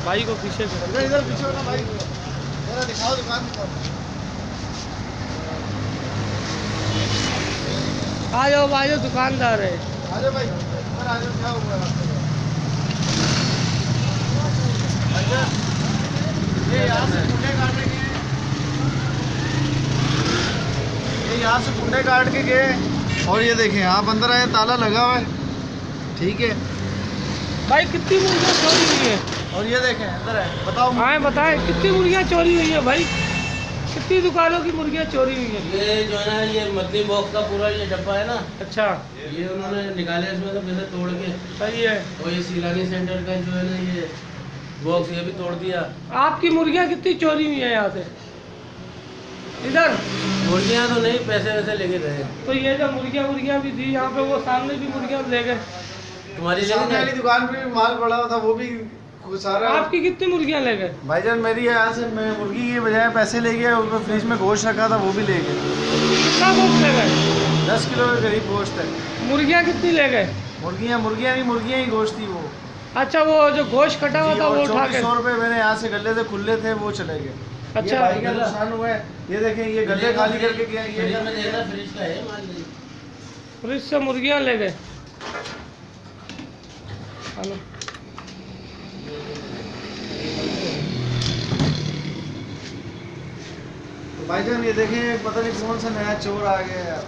भाई को पीछे इधर इधर पीछे हो ना भाई, जरा दिखाओ दुकान दिखाओ। आ जाओ दुकानदार है। आ जाओ भाई, ऊपर आ जाओ, क्या हुआ है आपको? अच्छा, ये यहाँ से कुंडे काटने के, ये यहाँ से कुंडे काट के गए और ये देखें आप अंदर आए, ताला लगा हुआ है, ठीक है भाई कितनी मुर्गियाँ चोरी हुई है? और ये देखें अंदर है, बताओ। हाँ बताएं कितनी मुर्गियाँ चोरी हुई है भाई? कितनी दुकानों की मुर्गियाँ चोरी हुई है? ये जो है ना, ये मछली बॉक्स का पूरा ये डब्बा है ना, अच्छा ये उन्होंने निकाले इसमें से पहले तोड़ के। सही है। और ये सीलानी सेंटर का जो है ना, ये बॉक्स ये भी तोड़ दिया। आपकी मुर्गियाँ कितनी चोरी हुई है यहाँ से? इधर मुर्गियाँ तो नहीं, पैसे वैसे लेके गए। तो ये जो मुर्गियाँ भी थी यहाँ पे, वो सामने भी मुर्गियाँ ले गए। तुम्हारी सामने वाली दुकान पे भी माल पड़ा हुआ था, वो भी सारा। आपकी कितनी मुर्गियाँ ले गए? भाईजान मेरी यहाँ से मैं मुर्गी के बजाय पैसे ले गया, ऊपर फ्रिज में गोश्त रखा था वो भी ले गए। कितना गोश्त ले गए? 10 किलो के करीब गोश्त है। मुर्गियाँ कितनी ले गए? मुर्गियाँ ही गोश्त थी वो। अच्छा, वो जो गोश्त कटा हुआ था वो उठा के? 100 रुपये मैंने यहाँ से गले थे, खुले थे, वो चले गए। अच्छा, ये भाई का नुकसान हुआ है, ये देखें, ये गले खाली करके गया, फ्रिज ये में देखना, फ्रिज का है माल नहीं। फ्रिज से मुर्गियाँ ले गए। हेलो, तो भाईजान ये देखें, पता नहीं कौन सा नया चोर आ गया है।